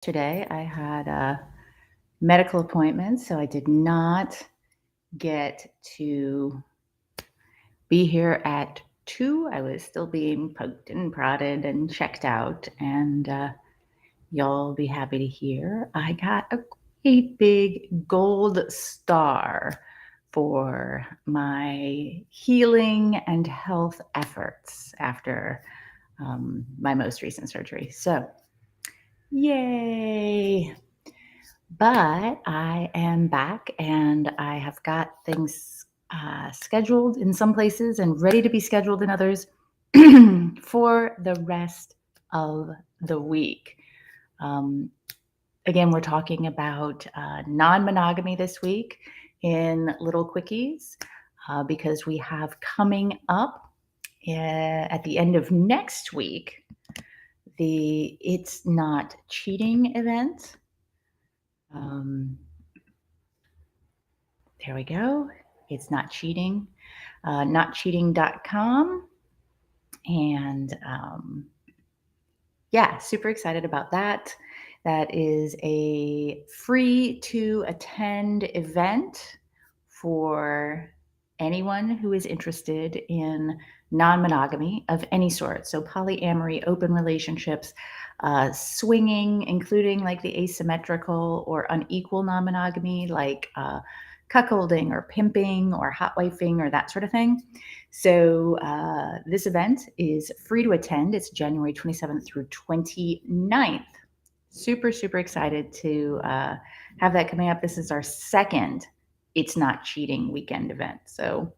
Yesterday, I had a medical appointment, so I did not get to be here at 2. I was still being poked and prodded and checked out, and y'all be happy to hear I got a great big gold star for my healing and health efforts after my most recent surgery. So, yay! But I am back and I have got things scheduled in some places and ready to be scheduled in others for the rest of the week. Um, Again, we're talking about non monogamy this week in Little Quickies because we have coming up at the end of next week the It's Not Cheating event. There we go. It's Not Cheating, notcheating.com. And yeah, super excited about that. That is a free to attend event for anyone who is interested in non monogamy of any sort. So, polyamory, open relationships, swinging, including like the asymmetrical or unequal non monogamy, like cuckolding or pimping or hot wifing or that sort of thing. So this event is free to attend. It's January 27th through 29th. Super, super excited to have that coming up. This is our second It's Not Cheating weekend event. So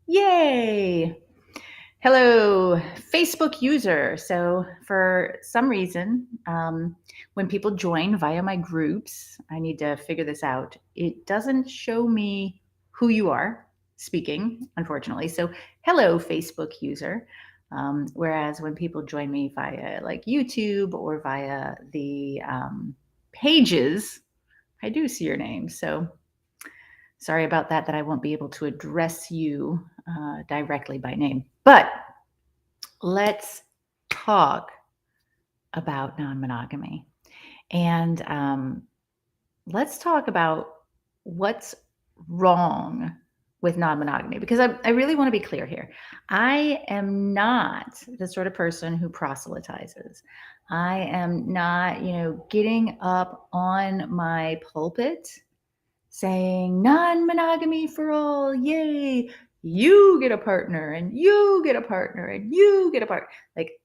yay! Hello, Facebook user. So for some reason, when people join via my groups, I need to figure this out. It doesn't show me who you are speaking, unfortunately. So hello, Facebook user. Whereas when people join me via like YouTube or via the pages, I do see your name. So sorry about that I won't be able to address you directly by name. But let's talk about non-monogamy. And let's talk about what's wrong with non-monogamy, because I really want to be clear here. I am not the sort of person who proselytizes. I am not, getting up on my pulpit saying non-monogamy for all, yay, you get a partner and you get a partner and you get a partner. Like,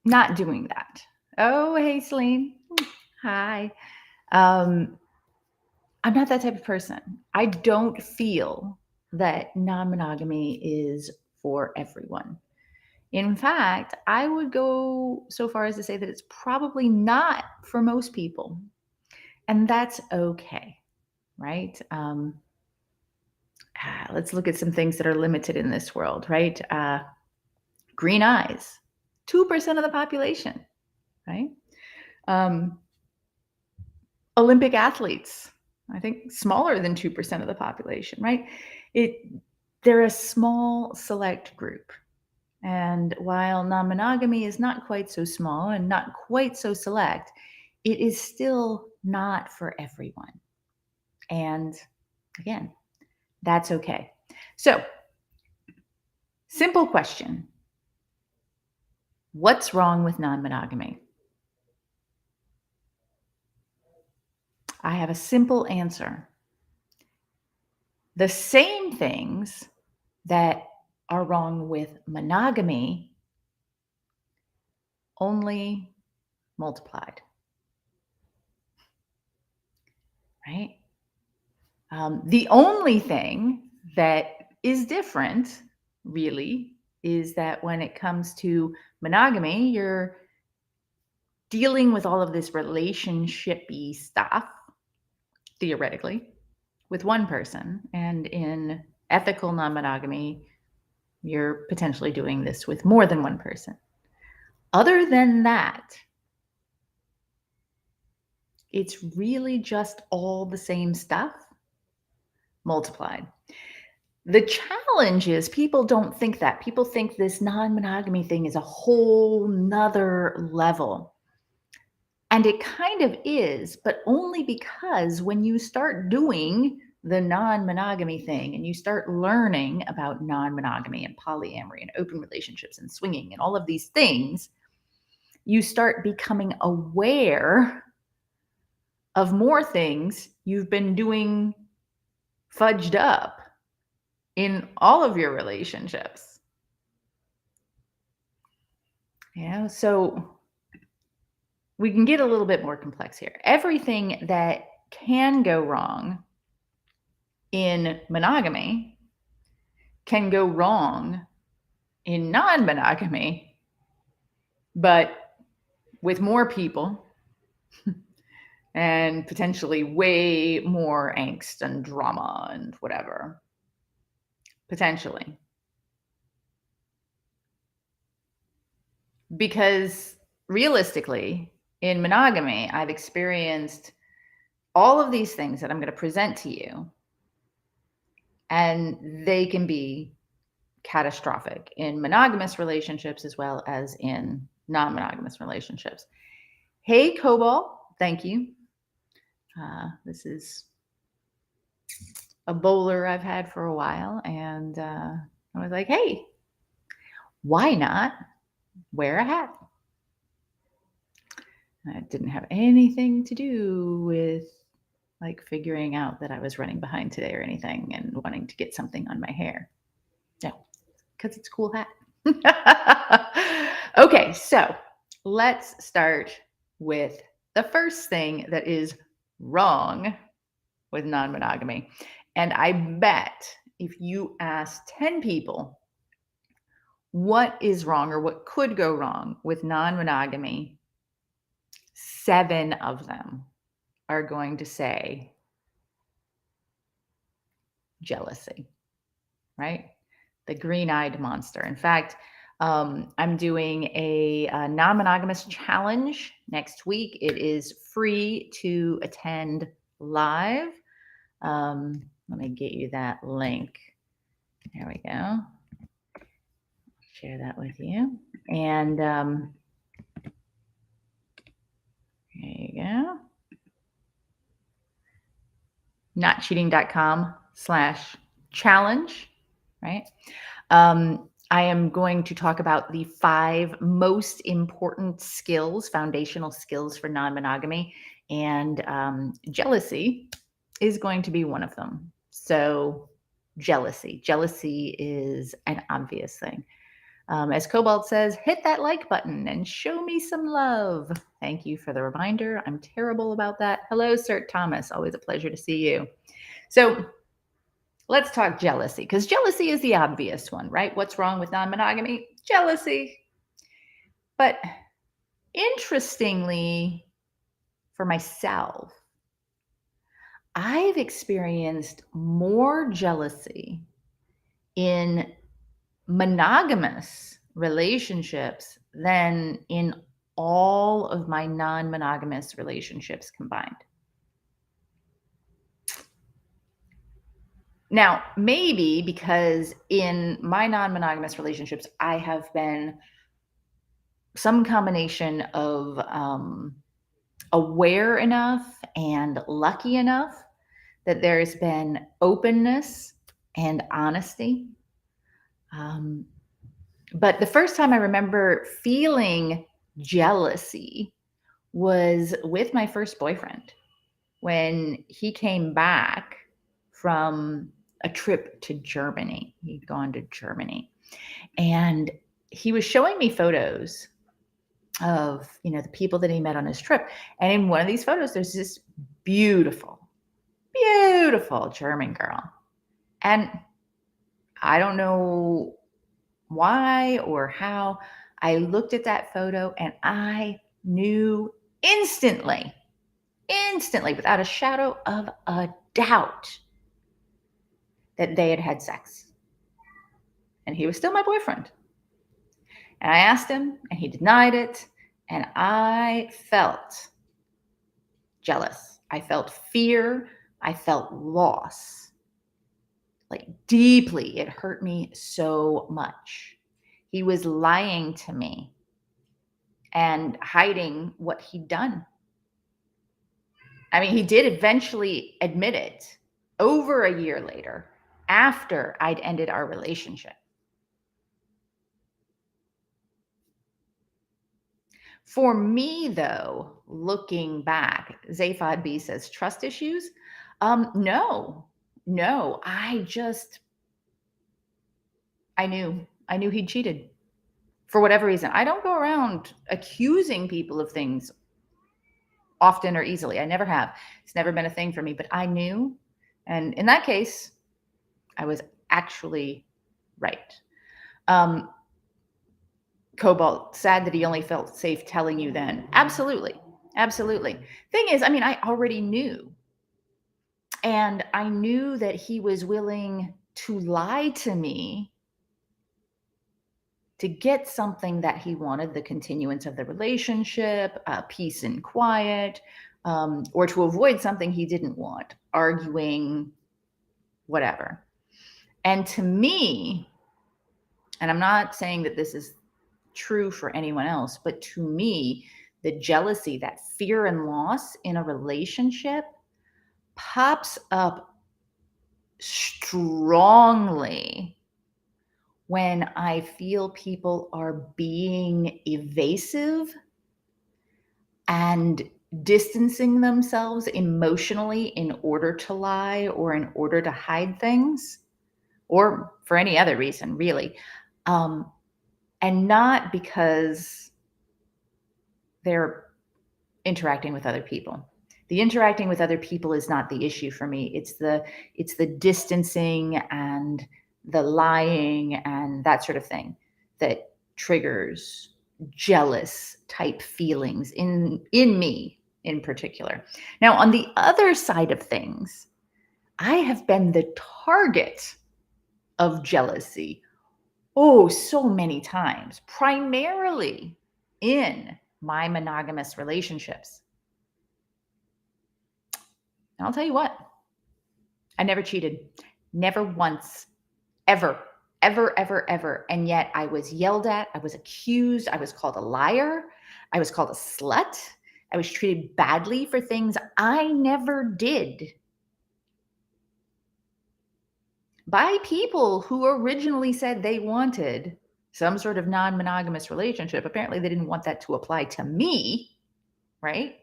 not doing that. Oh, hey, Celine. Hi. I'm not that type of person. I don't feel that non-monogamy is for everyone. In fact, I would go so far as to say that it's probably not for most people. And that's okay, right? Let's look at some things that are limited in this world, right? Green eyes, 2% of the population, right? Olympic athletes, I think smaller than 2% of the population, right? They're a small select group. And while non-monogamy is not quite so small and not quite so select, it is still not for everyone. And again, that's okay. So, simple question. What's wrong with non-monogamy? I have a simple answer. The same things that are wrong with monogamy, only multiplied. Right? The only thing that is different, really, is that when it comes to monogamy, you're dealing with all of this relationship-y stuff, theoretically, with one person. And in ethical non-monogamy, you're potentially doing this with more than one person. Other than that, it's really just all the same stuff multiplied. The challenge is people don't think that. People think this non-monogamy thing is a whole nother level. And it kind of is, but only because when you start doing the non-monogamy thing and you start learning about non-monogamy and polyamory and open relationships and swinging and all of these things, you start becoming aware of more things you've been doing fudged up in all of your relationships. So we can get a little bit more complex here. Everything that can go wrong in monogamy can go wrong in non-monogamy, but with more people and potentially way more angst and drama and whatever. Potentially. Because realistically, in monogamy, I've experienced all of these things that I'm going to present to you, and they can be catastrophic in monogamous relationships as well as in non-monogamous relationships. Hey, Cobalt, thank you. This is a bowler I've had for a while, and I was like, hey, why not wear a hat? It didn't have anything to do with like figuring out that I was running behind today or anything and wanting to get something on my hair. No, because it's a cool hat. Okay, so let's start with the first thing that is wrong with non-monogamy. And I bet if you ask 10 people what is wrong or what could go wrong with non-monogamy, 7 of them are going to say jealousy, right? The green-eyed monster. In fact, I'm doing a non-monogamous challenge next week. It is free to attend live. Let me get you that link. There we go. Share that with you. And there you go. notcheating.com/challenge, right? I am going to talk about the 5 most important skills, foundational skills for non-monogamy, and jealousy is going to be one of them. So jealousy is an obvious thing. As Cobalt says, hit that like button and show me some love. Thank you for the reminder. I'm terrible about that. Hello, Sir Thomas. Always a pleasure to see you. So let's talk jealousy, because jealousy is the obvious one, right? What's wrong with non-monogamy? Jealousy. But interestingly, for myself, I've experienced more jealousy in monogamous relationships than in all of my non-monogamous relationships combined. Now, maybe because in my non-monogamous relationships, I have been some combination of aware enough and lucky enough that there's been openness and honesty. But the first time I remember feeling jealousy was with my first boyfriend when he came back from a trip to Germany. He'd gone to Germany, and he was showing me photos of, the people that he met on his trip. And in one of these photos, there's this beautiful German girl. And I don't know why or how, I looked at that photo and I knew instantly, without a shadow of a doubt, that they had had sex. And he was still my boyfriend. And I asked him, and he denied it. And I felt jealous. I felt fear. I felt loss. Like deeply. It hurt me so much. He was lying to me and hiding what he'd done. I mean, he did eventually admit it over a year later after I'd ended our relationship. For me, though, looking back, Zaphod B says, trust issues? No, no. I knew he cheated for whatever reason. I don't go around accusing people of things often or easily. I never have. It's never been a thing for me, but I knew. And in that case, I was actually right. Um, Cobalt, sad that he only felt safe telling you then. Absolutely. Absolutely. Thing is, I mean, I already knew. And I knew that he was willing to lie to me to get something that he wanted, the continuance of the relationship, peace and quiet, or to avoid something he didn't want, arguing, whatever. And to me, and I'm not saying that this is true for anyone else, but to me, the jealousy, that fear and loss in a relationship pops up strongly when I feel people are being evasive and distancing themselves emotionally in order to lie or in order to hide things or for any other reason, really. Um, and not because they're interacting with other people. The interacting with other people is not the issue for me. It's the distancing and the lying and that sort of thing that triggers jealous type feelings in me in particular. Now, on the other side of things, I have been the target of jealousy, oh, so many times, primarily in my monogamous relationships. And I'll tell you what, I never cheated. Never once, ever, ever, ever, ever. And yet I was yelled at. I was accused. I was called a liar. I was called a slut. I was treated badly for things I never did by people who originally said they wanted some sort of non monogamous relationship. Apparently, they didn't want that to apply to me, right?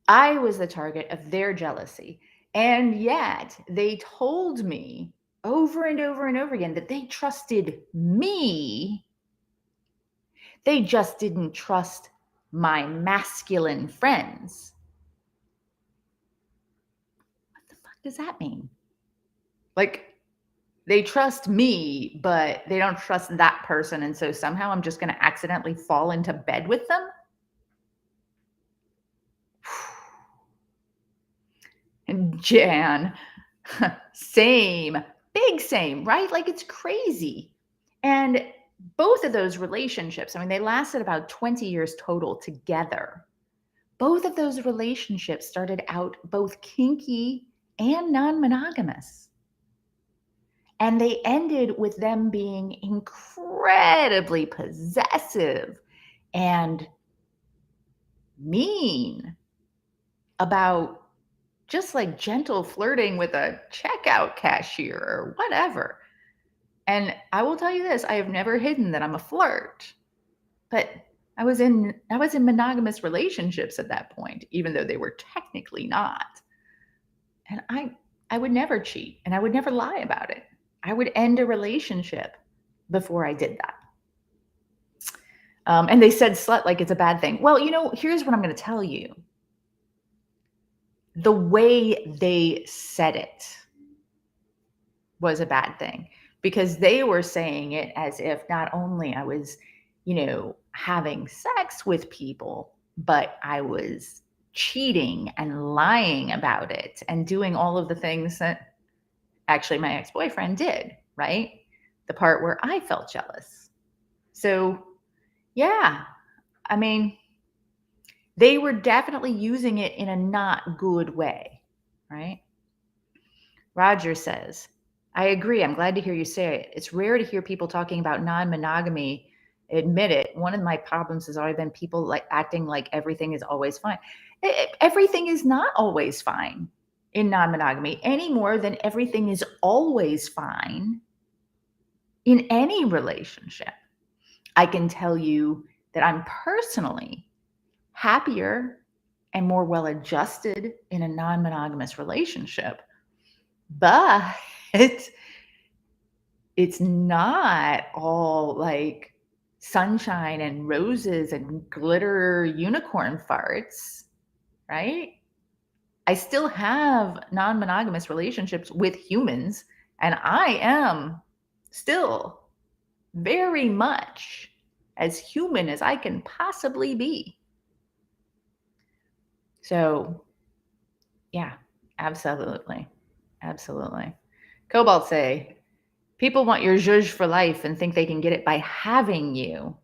I was the target of their jealousy. And yet they told me over and over and over again that they trusted me. They just didn't trust my masculine friends. What the fuck does that mean? Like, they trust me, but they don't trust that person. And so somehow I'm just going to accidentally fall into bed with them. And Jan, same, big same, right? Like it's crazy. And both of those relationships, I mean, they lasted about 20 years total together. Both of those relationships started out both kinky and non monogamous. And they ended with them being incredibly possessive and mean about just like gentle flirting with a checkout cashier or whatever. And I will tell you this, I have never hidden that I'm a flirt. But I was in monogamous relationships at that point, even though they were technically not. And I would never cheat and I would never lie about it. I would end a relationship before I did that. And they said slut like it's a bad thing. Well, here's what I'm going to tell you. The way they said it was a bad thing because they were saying it as if not only I was, having sex with people, but I was cheating and lying about it and doing all of the things that actually my ex-boyfriend did, right? The part where I felt jealous. So, yeah, I mean, they were definitely using it in a not good way, right? Roger says, I agree. I'm glad to hear you say it. It's rare to hear people talking about non monogamy admit it. One of my problems has always been people like acting like everything is always fine. Everything is not always fine in non-monogamy any more than everything is always fine in any relationship. I can tell you that I'm personally happier and more well adjusted in a non-monogamous relationship, but it's not all like sunshine and roses and glitter unicorn farts, right? I still have non-monogamous relationships with humans, and I am still very much as human as I can possibly be. So, yeah, absolutely. Absolutely. Cobalt say, people want your zhuzh for life and think they can get it by having you.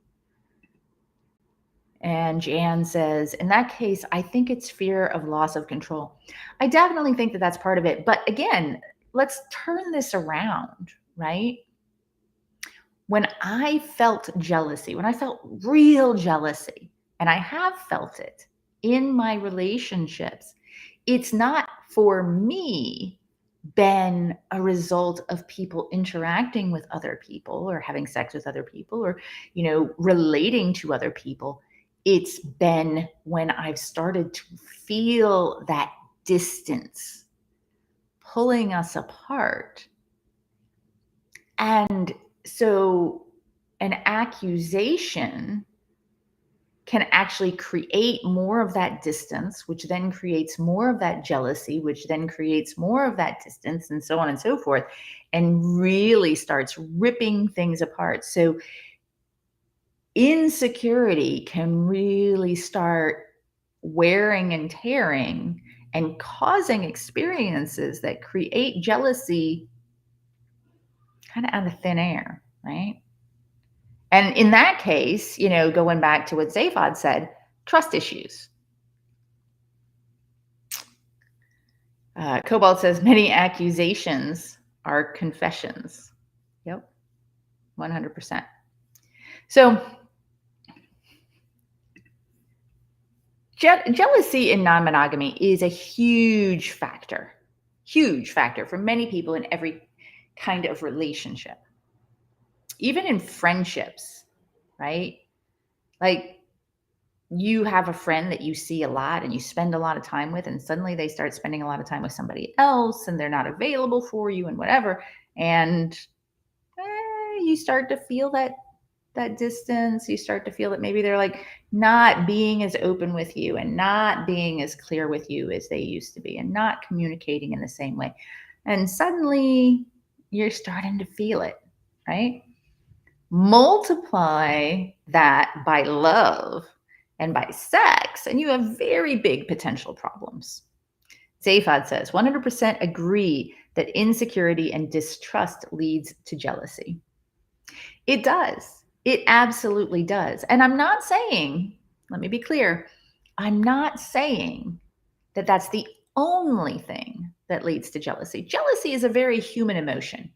And Jan says, in that case, I think it's fear of loss of control. I definitely think that that's part of it. But again, let's turn this around, right? When I felt jealousy, when I felt real jealousy, and I have felt it in my relationships, it's not for me been a result of people interacting with other people or having sex with other people or, relating to other people. It's been when I've started to feel that distance pulling us apart. And so an accusation can actually create more of that distance, which then creates more of that jealousy, which then creates more of that distance, and so on and so forth, and really starts ripping things apart. So insecurity can really start wearing and tearing and causing experiences that create jealousy kind of out of thin air, right? And in that case, going back to what Zaphod said, trust issues. Cobalt says many accusations are confessions. Yep, 100%. So jealousy in non-monogamy is a huge factor for many people in every kind of relationship, even in friendships, right? Like, you have a friend that you see a lot and you spend a lot of time with, and suddenly they start spending a lot of time with somebody else and they're not available for you and whatever. And you start to feel that distance. You start to feel that maybe they're like not being as open with you and not being as clear with you as they used to be and not communicating in the same way. And suddenly you're starting to feel it, right? Multiply that by love and by sex, and you have very big potential problems. Zaphod says, 100% agree that insecurity and distrust leads to jealousy. It does. It absolutely does. And I'm not saying, let me be clear, I'm not saying that that's the only thing that leads to jealousy. Jealousy is a very human emotion.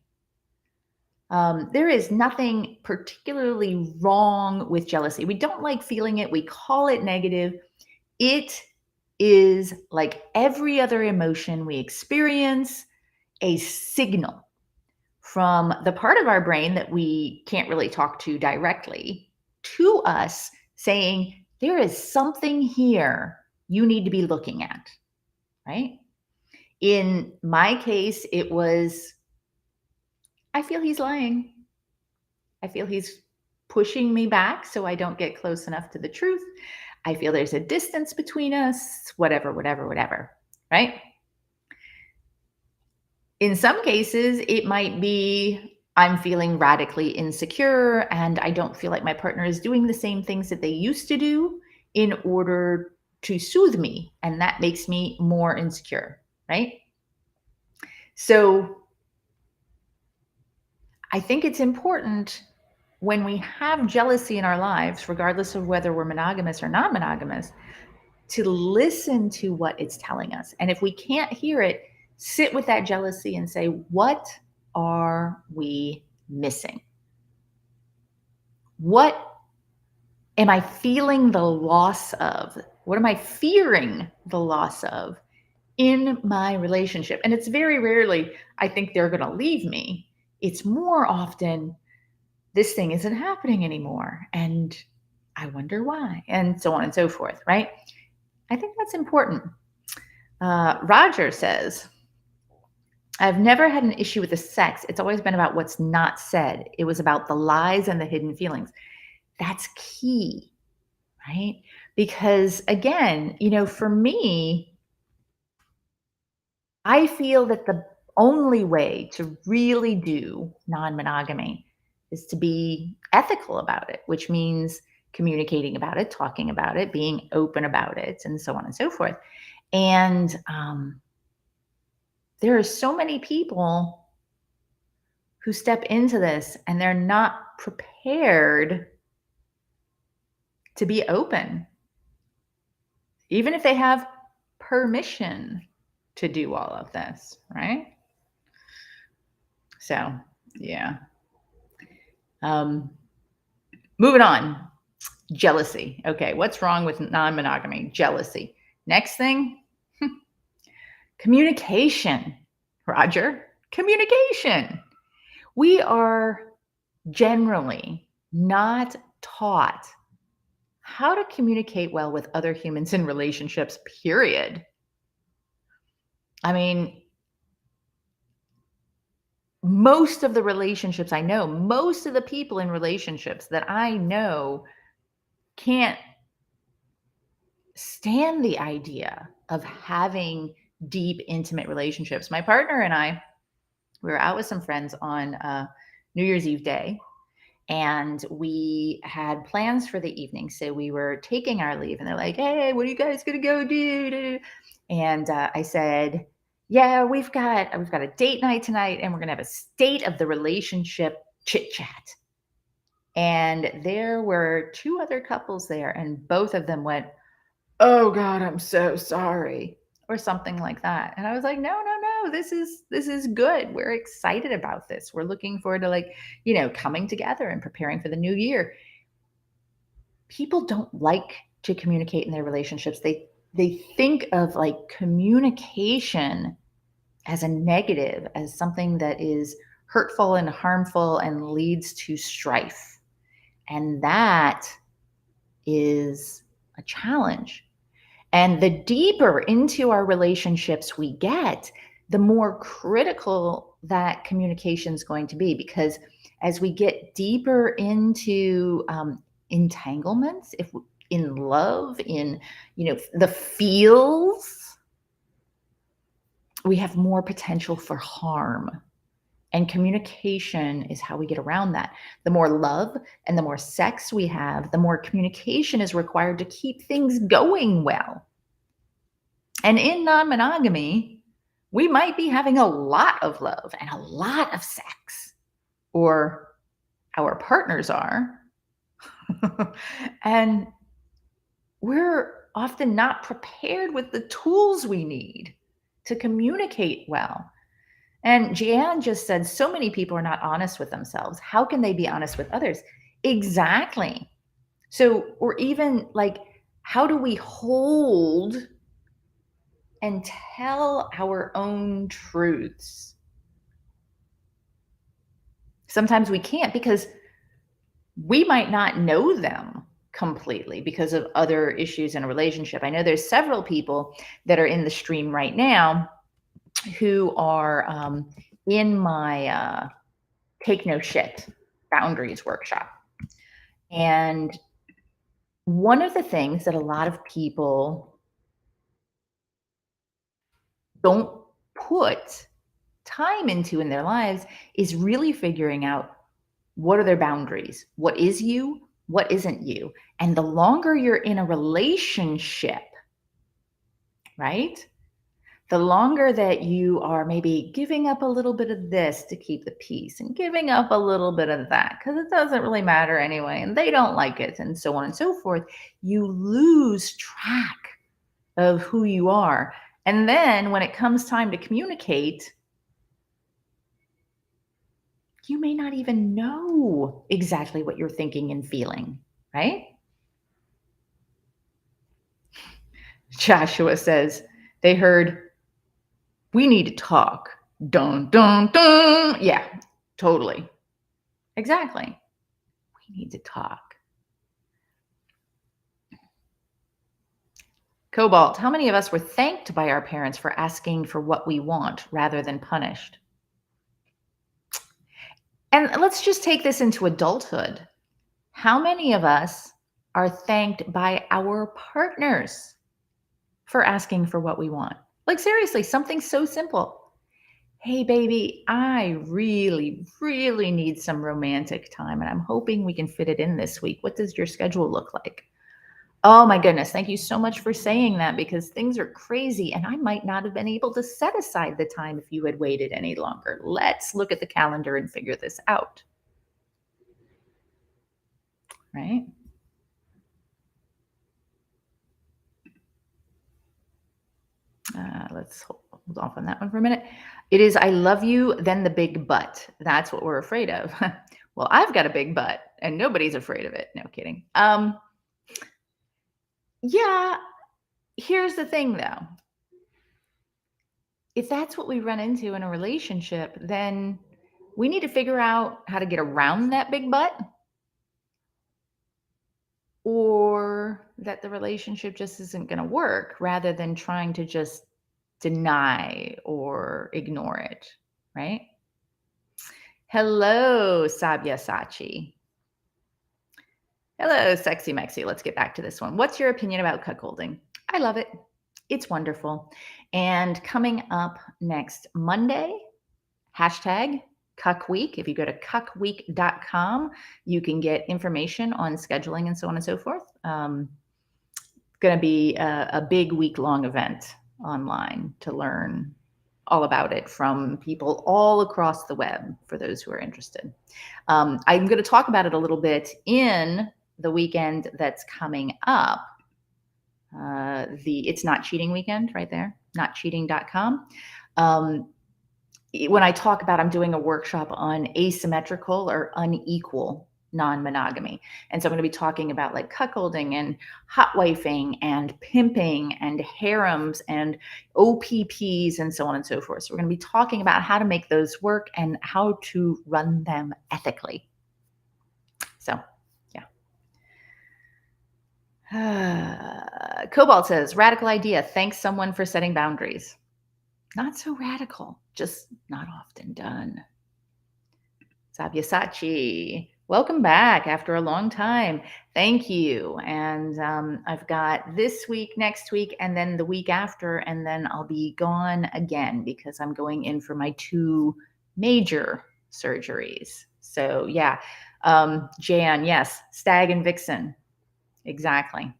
There is nothing particularly wrong with jealousy. We don't like feeling it. We call it negative. It is like every other emotion we experience, a signal from the part of our brain that we can't really talk to directly to us saying, there is something here you need to be looking at, right? In my case, it was, I feel he's lying. I feel he's pushing me back so I don't get close enough to the truth. I feel there's a distance between us, whatever, right? In some cases, it might be I'm feeling radically insecure and I don't feel like my partner is doing the same things that they used to do in order to soothe me. And that makes me more insecure, right? So I think it's important when we have jealousy in our lives, regardless of whether we're monogamous or non-monogamous, to listen to what it's telling us. And if we can't hear it, sit with that jealousy and say, what are we missing? What am I feeling the loss of? What am I fearing the loss of in my relationship? And it's very rarely, I think they're going to leave me. It's more often, this thing isn't happening anymore. And I wonder why, and so on and so forth, right? I think that's important. Roger says, I've never had an issue with the sex. It's always been about what's not said. It was about the lies and the hidden feelings. That's key, right? Because again, for me, I feel that the only way to really do non monogamy is to be ethical about it, which means communicating about it, talking about it, being open about it, and so on and so forth. And there are so many people who step into this and they're not prepared to be open, even if they have permission to do all of this, right? So, yeah. Um, Moving on. Jealousy. Okay, what's wrong with non monogamy? Jealousy. Next thing, communication. Roger, communication. We are generally not taught how to communicate well with other humans in relationships, period. I mean, most of the relationships I know, most of the people in relationships that I know can't stand the idea of having deep, intimate relationships. My partner and I, we were out with some friends on New Year's Eve day, and we had plans for the evening. So we were taking our leave, and they're like, "Hey, what are you guys gonna go do?" And I said, "Yeah, we've got a date night tonight, and we're gonna have a state of the relationship chit chat." And there were two other couples there, and both of them went, "Oh God, I'm so sorry," or something like that. And I was like, "No, no, no. This is good. We're excited about this. We're looking forward to, like, coming together and preparing for the new year." People don't like to communicate in their relationships. They think of like communication as a negative, as something that is hurtful and harmful and leads to strife. And that is a challenge. And the deeper into our relationships we get, the more critical that communication is going to be. Because as we get deeper into entanglements, if in love, in the feels, we have more potential for harm. And communication is how we get around that. The more love and the more sex we have, the more communication is required to keep things going well. And in non monogamy, we might be having a lot of love and a lot of sex, or our partners are. And we're often not prepared with the tools we need to communicate well. And Jeanne just said so many people are not honest with themselves. How can they be honest with others? Exactly. So, or even like, how do we hold and tell our own truths? Sometimes we can't because we might not know them completely because of other issues in a relationship. I know there's several people that are in the stream right now who are in my Take No Shit Boundaries workshop. And one of the things that a lot of people don't put time into in their lives is really figuring out, what are their boundaries? What is you? What isn't you? And the longer you're in a relationship, right? The longer that you are maybe giving up a little bit of this to keep the peace and giving up a little bit of that because it doesn't really matter anyway and they don't like it and so on and so forth, you lose track of who you are. And then when it comes time to communicate, you may not even know exactly what you're thinking and feeling, right? Joshua says they heard, "We need to talk." Dun, dun, dun. Yeah, totally. Exactly. We need to talk. Cobalt, how many of us were thanked by our parents for asking for what we want rather than punished? And let's just take this into adulthood. How many of us are thanked by our partners for asking for what we want? Like, seriously, something so simple. Hey, baby, I really, really need some romantic time, and I'm hoping we can fit it in this week. What does your schedule look like? Oh, my goodness. Thank you so much for saying that because things are crazy, and I might not have been able to set aside the time if you had waited any longer. Let's look at the calendar and figure this out. Right? Let's hold off on that one for a minute. It is I love you, then the big butt. That's what we're afraid of. Well, I've got a big butt and nobody's afraid of it. No kidding. Yeah, here's the thing though. If that's what we run into in a relationship, then we need to figure out how to get around that big butt, or that the relationship just isn't going to work rather than trying to just deny or ignore it, right? Hello, Sabya Sachi. Hello, Sexy Mexi. Let's get back to this one. What's your opinion about cuckolding? I love it. It's wonderful. And coming up next Monday, hashtag Cuck Week. If you go to cuckweek.com, you can get information on scheduling and so on and so forth. Going to be a big week-long event online to learn all about it from people all across the web for those who are interested. I'm going to talk about it a little bit in the weekend that's coming up. It's Not Cheating weekend right there, notcheating.com. When I talk about, I'm doing a workshop on asymmetrical or unequal non-monogamy. And so I'm going to be talking about like cuckolding and hot wifing and pimping and harems and OPPs and so on and so forth. So we're going to be talking about how to make those work and how to run them ethically. So, yeah. Cobalt says, radical idea. Thanks someone for setting boundaries. Not so radical, just not often done. Sabyasachi, welcome back after a long time. Thank you. And I've got this week, next week, and then the week after, and then I'll be gone again because I'm going in for my 2 major surgeries. So yeah, Jan, yes, Stag and Vixen, exactly.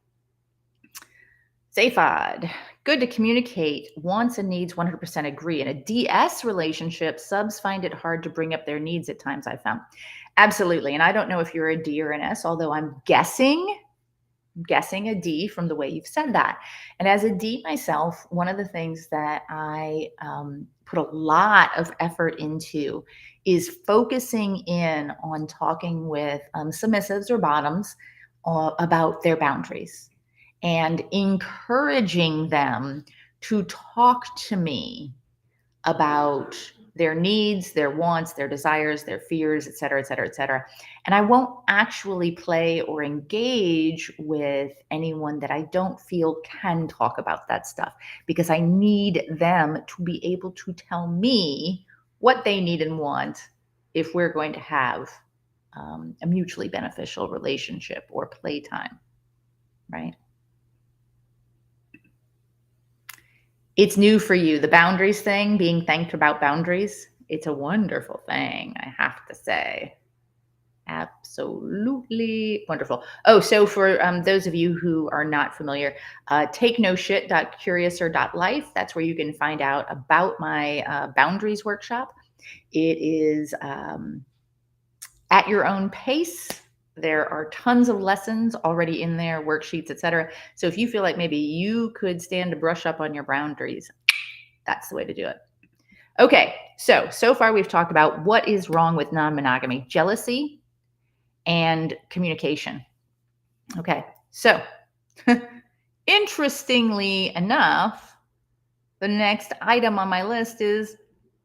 Zaphod, good to communicate. Wants and needs 100% agree. In a DS relationship, subs find it hard to bring up their needs at times, I've found. Absolutely. And I don't know if you're a D or an S, although I'm guessing a D from the way you've said that. And as a D myself, one of the things that I put a lot of effort into is focusing in on talking with submissives or bottoms about their boundaries and encouraging them to talk to me about their needs, their wants, their desires, their fears, et cetera, et cetera, et cetera. And I won't actually play or engage with anyone that I don't feel can talk about that stuff because I need them to be able to tell me what they need and want if we're going to have a mutually beneficial relationship or playtime, right? It's new for you. The boundaries thing, being thanked about boundaries, it's a wonderful thing, I have to say. Absolutely wonderful. Oh, so for those of you who are not familiar, takenoshit.curiouser.life. That's where you can find out about my boundaries workshop. It is at your own pace. There are tons of lessons already in there, worksheets, etc. So if you feel like maybe you could stand to brush up on your boundaries, that's the way to do it. Okay, so far we've talked about what is wrong with non-monogamy: jealousy and communication. Okay, so Interestingly enough, the next item on my list is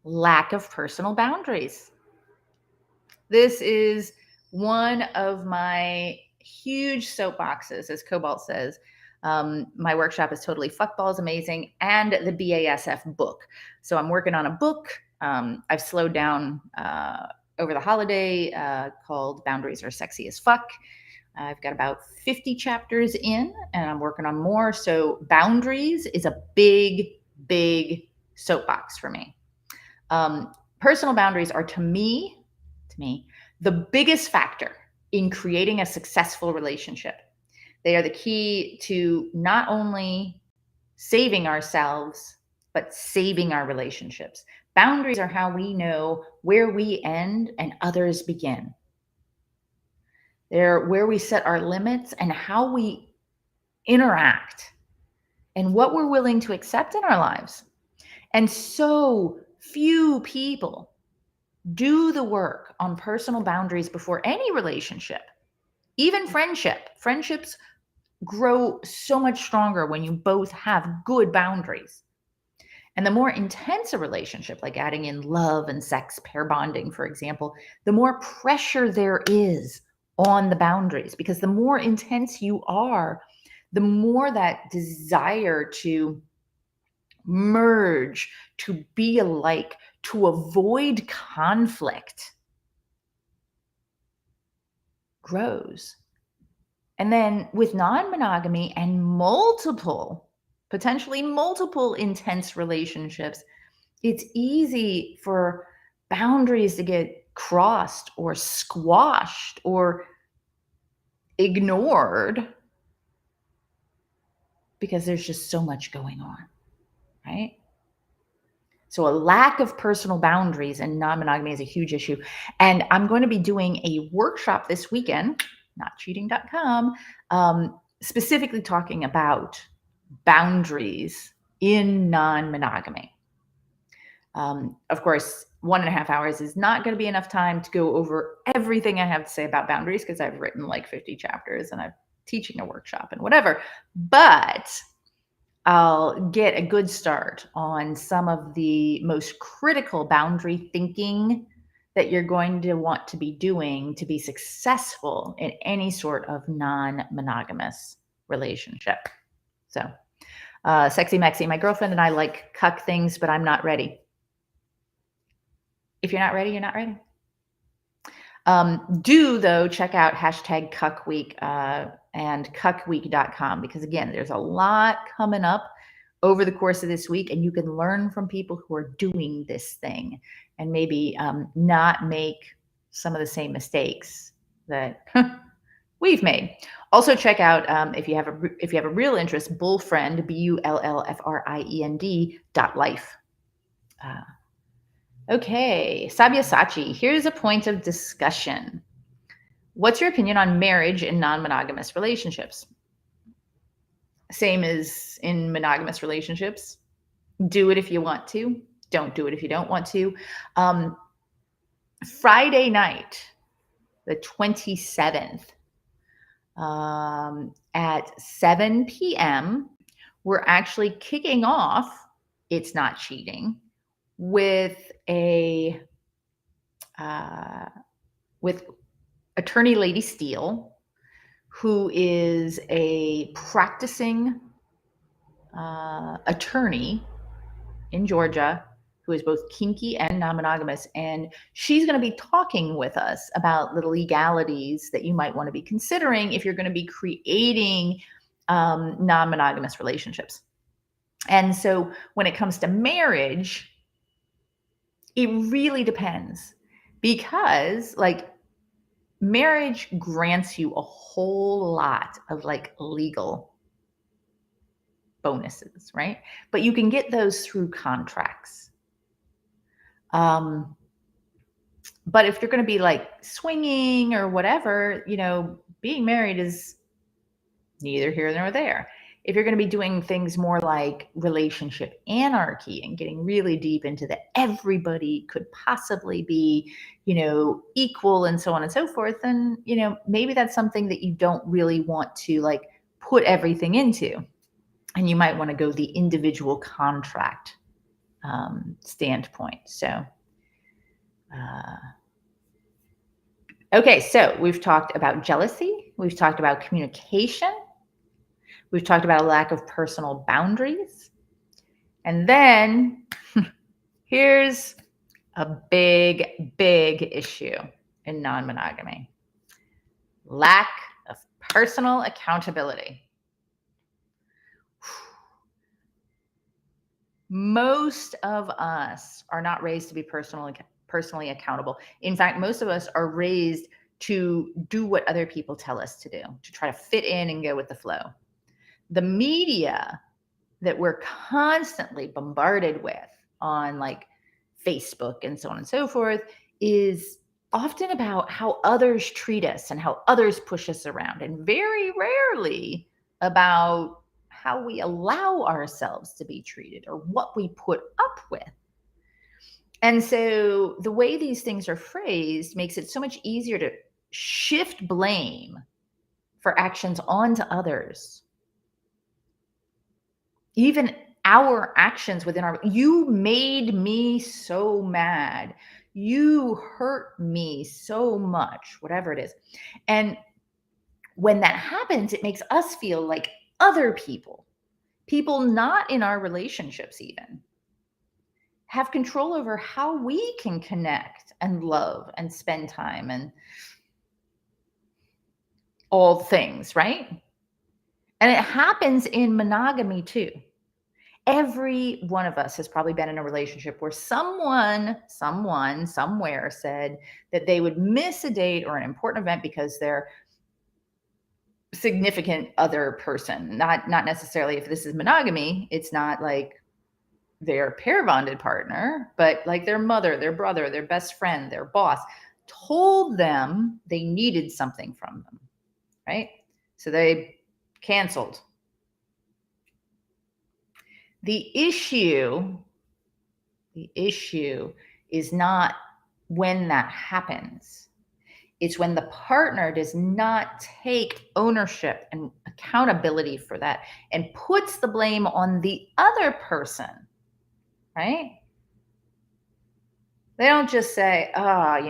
lack of personal boundaries. This is one of my huge soapboxes, as Cobalt says. My workshop is totally fuckballs amazing, and the BASF book. So I'm working on a book. I've slowed down over the holiday called Boundaries Are Sexy as Fuck. I've got about 50 chapters in, and I'm working on more. So boundaries is a big, big soapbox for me. Personal boundaries are to me, the biggest factor in creating a successful relationship. They are the key to not only saving ourselves, but saving our relationships. Boundaries are how we know where we end and others begin. They're where we set our limits and how we interact and what we're willing to accept in our lives. And so few people do the work on personal boundaries before any relationship, even friendship. Friendships grow so much stronger when you both have good boundaries. And the more intense a relationship, like adding in love and sex, pair bonding, for example, the more pressure there is on the boundaries, because the more intense you are, the more that desire to merge, to be alike, to avoid conflict grows. And then with non-monogamy and potentially multiple intense relationships, it's easy for boundaries to get crossed or squashed or ignored because there's just so much going on, right? So a lack of personal boundaries and non-monogamy is a huge issue. And I'm going to be doing a workshop this weekend, notcheating.com, specifically talking about boundaries in non-monogamy. Of course, 1.5 hours is not going to be enough time to go over everything I have to say about boundaries, because I've written like 50 chapters and I'm teaching a workshop and whatever. But I'll get a good start on some of the most critical boundary thinking that you're going to want to be doing to be successful in any sort of non-monogamous relationship. So, Sexy Mexy, my girlfriend and I like cuck things, but I'm not ready. If you're not ready, you're not ready. Do though check out hashtag Cuck Week and cuckweek.com, because again, there's a lot coming up over the course of this week, and you can learn from people who are doing this thing and maybe not make some of the same mistakes that we've made. Also check out if you have a real interest, Bullfriend, BULLFRIEND.life. Okay, Sabyasachi, here's a point of discussion. What's your opinion on marriage in non-monogamous relationships? Same as in monogamous relationships. Do it if you want to. Don't do it if you don't want to. Friday night, the 27th, at 7 p.m., we're actually kicking off It's Not Cheating with with attorney Lady Steele, who is a practicing attorney in Georgia, who is both kinky and non-monogamous. And she's going to be talking with us about the legalities that you might want to be considering if you're going to be creating non-monogamous relationships. And so when it comes to marriage, it really depends, because like marriage grants you a whole lot of like legal bonuses, right? But you can get those through contracts. But if you're going to be like swinging or whatever, being married is neither here nor there. If you're going to be doing things more like relationship anarchy and getting really deep into the everybody could possibly be, equal and so on and so forth, then, maybe that's something that you don't really want to like put everything into. And you might want to go the individual contract standpoint. So, uh, okay, so we've talked about jealousy, we've talked about communication, we've talked about a lack of personal boundaries. And then here's a big, big issue in non monogamy: lack of personal accountability. Most of us are not raised to be personally accountable. In fact, most of us are raised to do what other people tell us to do, to try to fit in and go with the flow. The media that we're constantly bombarded with on like Facebook and so on and so forth is often about how others treat us and how others push us around, and very rarely about how we allow ourselves to be treated or what we put up with. And so the way these things are phrased makes it so much easier to shift blame for actions onto others. Even our actions within our, you made me so mad, you hurt me so much, whatever it is. And when that happens, it makes us feel like other people not in our relationships even, have control over how we can connect and love and spend time and all things, right? And it happens in monogamy too. Every one of us has probably been in a relationship where someone, somewhere said that they would miss a date or an important event because their significant other person, not necessarily, if this is monogamy, it's not like their pair bonded partner, but like their mother, their brother, their best friend, their boss told them they needed something from them, right? So they canceled. The issue is not when that happens. It's when the partner does not take ownership and accountability for that and puts the blame on the other person, right? They don't just say, I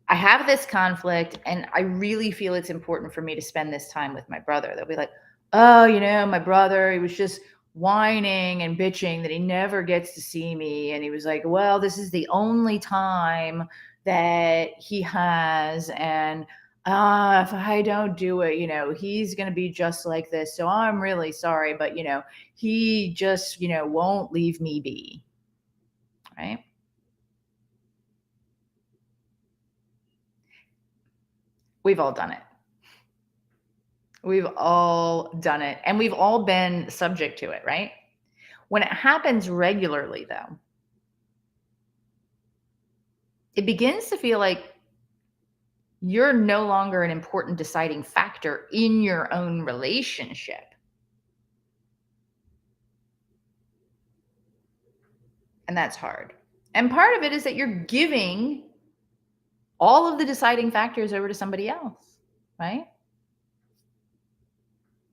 have this conflict and I really feel it's important for me to spend this time with my brother. They'll be like, oh, my brother, he was just whining and bitching that he never gets to see me. And he was like, well, this is the only time that he has. And if I don't do it, he's going to be just like this. So I'm really sorry. But, he just, won't leave me be. Right. We've all done it. We've all done it, and we've all been subject to it, right? When it happens regularly, though, it begins to feel like you're no longer an important deciding factor in your own relationship. And that's hard. And part of it is that you're giving all of the deciding factors over to somebody else, right?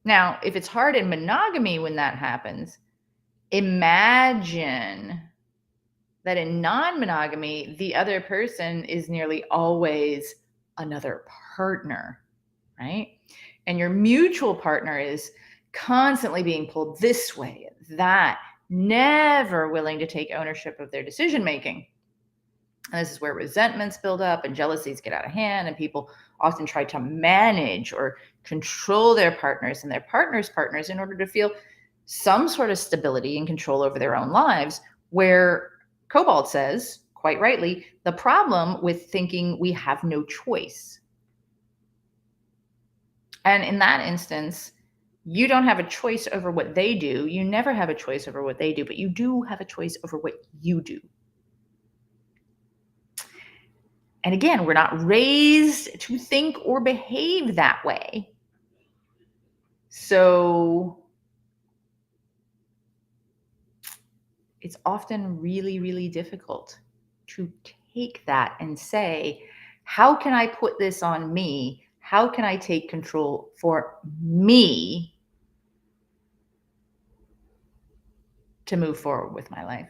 Now, if it's hard in monogamy when that happens, imagine that in non-monogamy, the other person is nearly always another partner, right? And your mutual partner is constantly being pulled this way, that, never willing to take ownership of their decision making. And this is where resentments build up and jealousies get out of hand, and people often try to manage or control their partners and their partners in order to feel some sort of stability and control over their own lives, where Cobalt says, quite rightly, the problem with thinking we have no choice. And in that instance, you don't have a choice over what they do. You never have a choice over what they do, but you do have a choice over what you do. And again, we're not raised to think or behave that way. So it's often really, really difficult to take that and say, how can I put this on me? How can I take control for me to move forward with my life.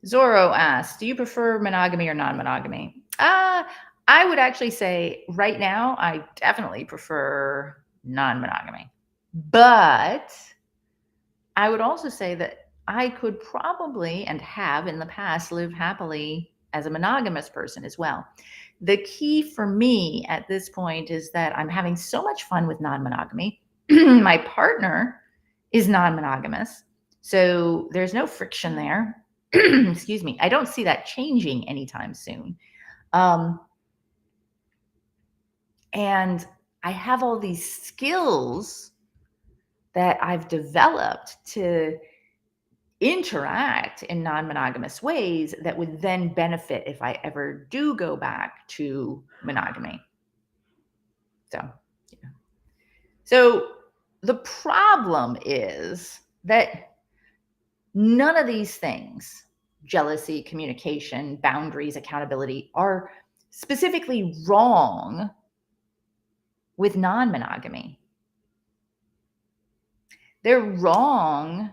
Zorro asks, do you prefer monogamy or non-monogamy? I would actually say right now, I definitely prefer non-monogamy. But I would also say that I could probably and have in the past lived happily as a monogamous person as well. The key for me at this point is that I'm having so much fun with non monogamy. My partner is non monogamous. So there's no friction there. Excuse me. I don't see that changing anytime soon. Um, and I have all these skills that I've developed to interact in non-monogamous ways that would then benefit if I ever do go back to monogamy. So, yeah. So the problem is that none of these things, jealousy, communication, boundaries, accountability, are specifically wrong with non-monogamy. They're wrong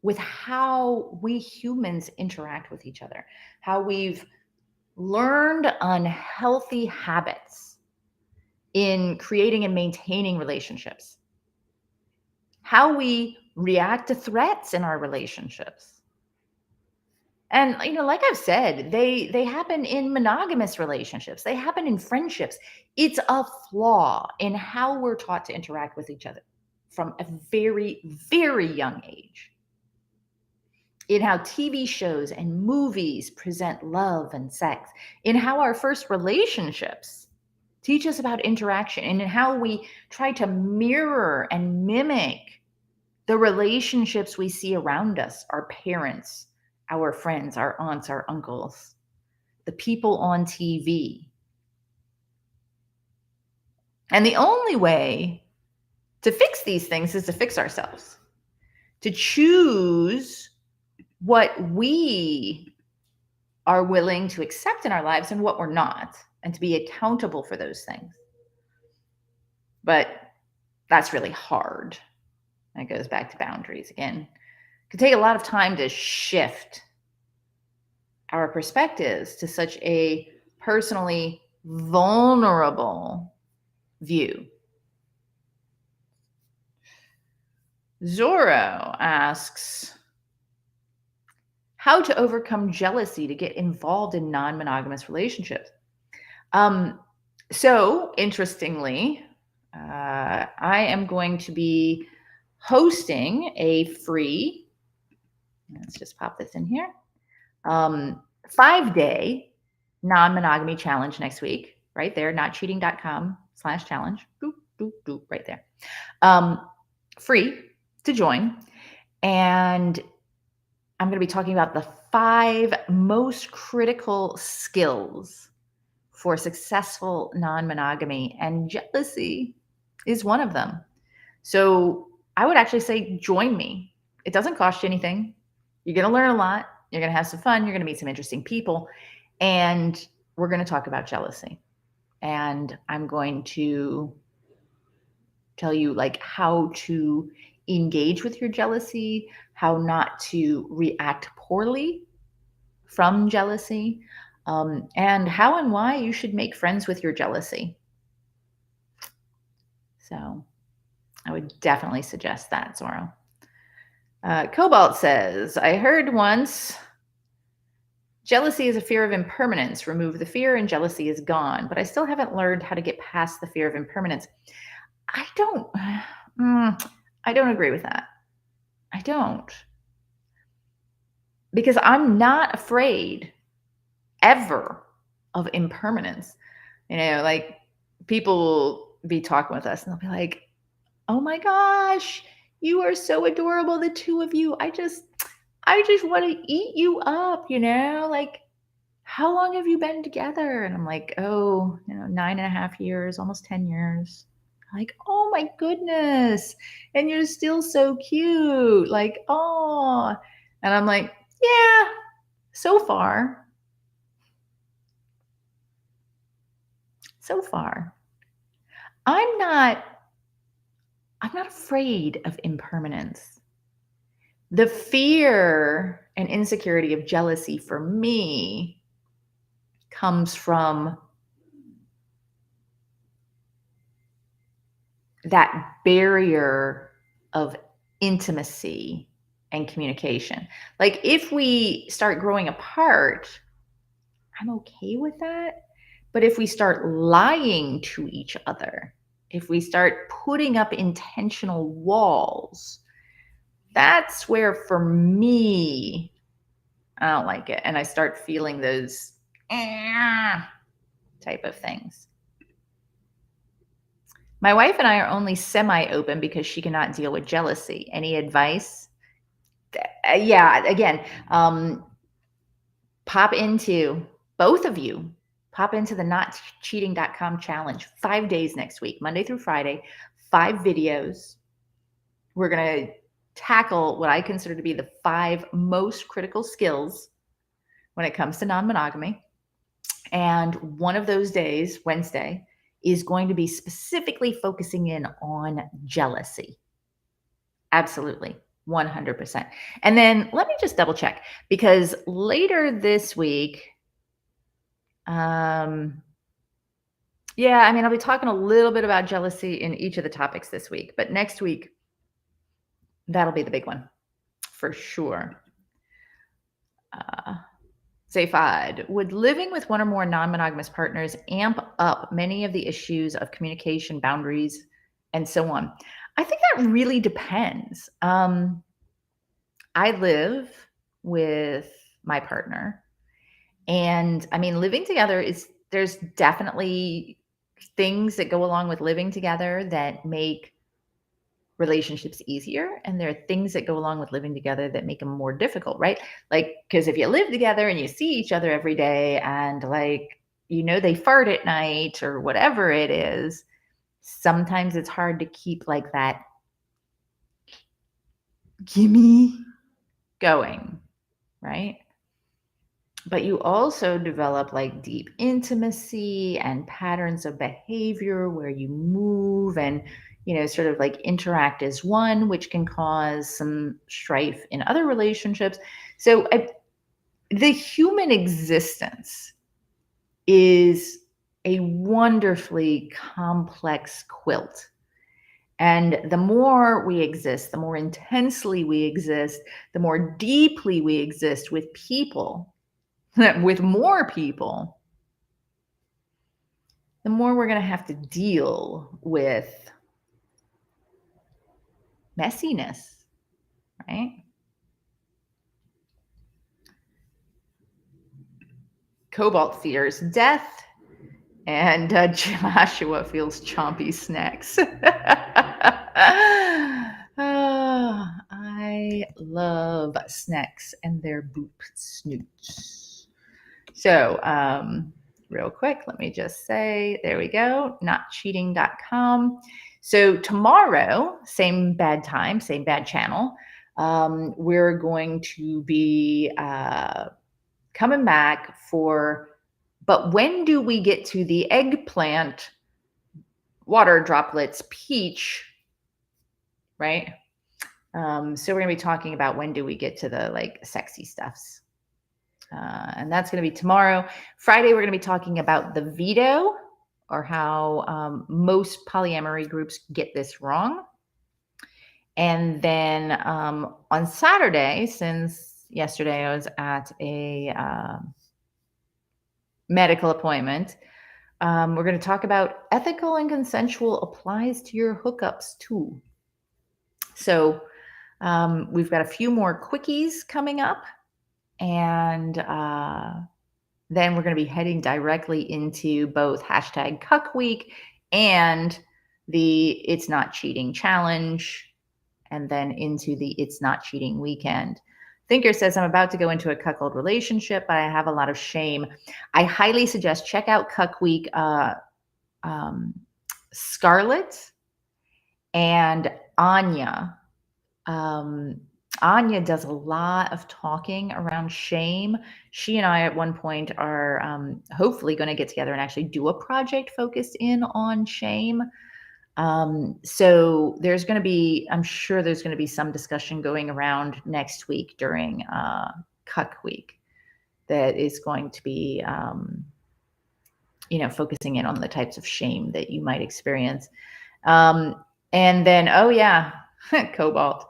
with how we humans interact with each other, how we've learned unhealthy habits in creating and maintaining relationships, how we react to threats in our relationships. And like I've said, they happen in monogamous relationships. They happen in friendships. It's a flaw in how we're taught to interact with each other from a very, very young age. In how TV shows and movies present love and sex, in how our first relationships teach us about interaction, and in how we try to mirror and mimic the relationships we see around us, our parents, our friends, our aunts, our uncles, the people on TV. And the only way to fix these things is to fix ourselves, to choose what we are willing to accept in our lives and what we're not, and to be accountable for those things. But that's really hard. That goes back to boundaries again. It could take a lot of time to shift our perspectives to such a personally vulnerable view. Zorro asks, how to overcome jealousy to get involved in non-monogamous relationships. So interestingly, I am going to be hosting a free, let's just pop this in here, 5-day non-monogamy challenge next week, right there, notcheating.com/challenge, doop, doop, doop, right there. Free to join. And I'm going to be talking about the 5 most critical skills for successful non-monogamy, and jealousy is one of them. So I would actually say join me. It doesn't cost you anything. You're going to learn a lot. You're going to have some fun. You're going to meet some interesting people. And we're going to talk about jealousy. And I'm going to tell you how to engage with your jealousy, how not to react poorly from jealousy, and how and why you should make friends with your jealousy. So I would definitely suggest that, Zorro. Cobalt says, I heard once jealousy is a fear of impermanence. Remove the fear and jealousy is gone. But I still haven't learned how to get past the fear of impermanence. I don't agree with that. I don't. Because I'm not afraid ever of impermanence. People will be talking with us and they'll be like, oh my gosh, you are so adorable, the two of you. I just want to eat you up, how long have you been together? And I'm like, 9.5 years, almost 10 years. Like, oh my goodness. And you're still so cute. Oh. And I'm like, yeah, so far. So far. I'm not afraid of impermanence. The fear and insecurity of jealousy for me comes from that barrier of intimacy and communication. Like if we start growing apart, I'm okay with that. But if we start lying to each other, if we start putting up intentional walls, that's where for me, I don't like it. And I start feeling those type of things. My wife and I are only semi open because she cannot deal with jealousy. Any advice? Yeah, again, pop into both of you, pop into the notcheating.com challenge 5 days next week, Monday through Friday, 5 videos. We're going to tackle what I consider to be the 5 most critical skills when it comes to non monogamy. And one of those days, Wednesday, is going to be specifically focusing in on jealousy. Absolutely. 100%. And then let me just double check because later this week, yeah, I mean, I'll be talking a little bit about jealousy in each of the topics this week, but next week, that'll be the big one for sure. Zayfad, would living with one or more non-monogamous partners amp up many of the issues of communication, boundaries, and so on? I think that really depends. I live with my partner, and I mean, living together there's definitely things that go along with living together that make relationships easier, and there are things that go along with living together that make them more difficult, right? Like, because if you live together and you see each other every day and like, they fart at night or whatever it is, sometimes it's hard to keep like that gimme going, right? But you also develop like deep intimacy and patterns of behavior where you move and sort of like interact as one, which can cause some strife in other relationships. So the human existence is a wonderfully complex quilt. And the more we exist, the more intensely we exist, the more deeply we exist with people, with more people, the more we're going to have to deal with messiness, right? Cobalt fears death, and Joshua feels chompy snacks. I love snacks and their boop snoots. So, real quick, let me just say, there we go, notcheating.com. So tomorrow, same bad time, same bad channel, we're going to be coming back but when do we get to the eggplant, water droplets, peach, right? So we're going to be talking about when do we get to the like sexy stuffs. And that's going to be tomorrow. Friday, we're going to be talking about the veto, or how most polyamory groups get this wrong. And then on Saturday, since yesterday I was at a medical appointment, we're going to talk about ethical and consensual applies to your hookups too. So we've got a few more quickies coming up. And then we're going to be heading directly into both hashtag Cuck Week and the It's Not Cheating Challenge, and then into the It's Not Cheating Weekend. Thinker says, I'm about to go into a cuckold relationship, but I have a lot of shame. I highly suggest check out Cuck Week. Scarlett and Anya. Anya does a lot of talking around shame. She and I at one point are hopefully going to get together and actually do a project focused in on shame. So there's going to be, I'm sure there's going to be some discussion going around next week during Cuck Week that is going to be, focusing in on the types of shame that you might experience. And then, oh yeah, Cobalt.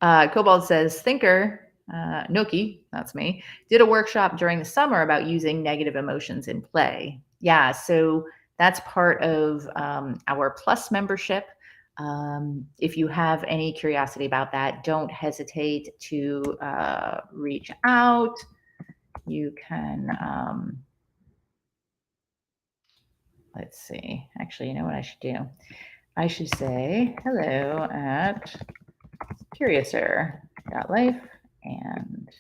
Cobalt says, Thinker, Nookie, that's me, did a workshop during the summer about using negative emotions in play. Yeah, so that's part of our Plus membership. If you have any curiosity about that, don't hesitate to reach out. You can, let's see, actually, you know what I should do? I should say hello at curiouser.life. And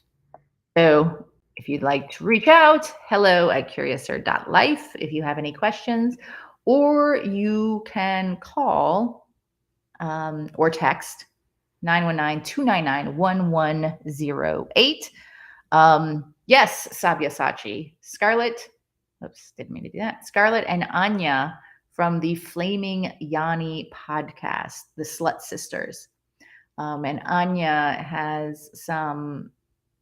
so if you'd like to reach out, hello at curiouser.life if you have any questions, or you can call or text 919-299-1108. Yes, Sabyasachi. Scarlett, oops, didn't mean to do that. Scarlett and Anya from the Flaming Yanni podcast, the Slut Sisters. And Anya has some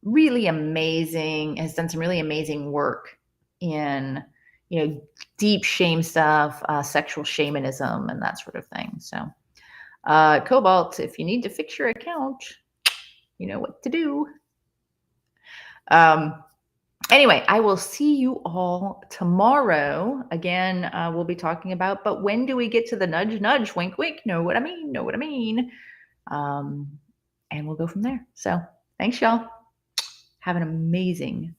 really amazing, has done some really amazing work in, deep shame stuff, sexual shamanism, and that sort of thing. So, Cobalt, if you need to fix your account, you know what to do. Anyway, I will see you all tomorrow. Again, we'll be talking about, but when do we get to the nudge, nudge, wink, wink? Know what I mean? Know what I mean? And we'll go from there. So thanks, y'all. Have an amazing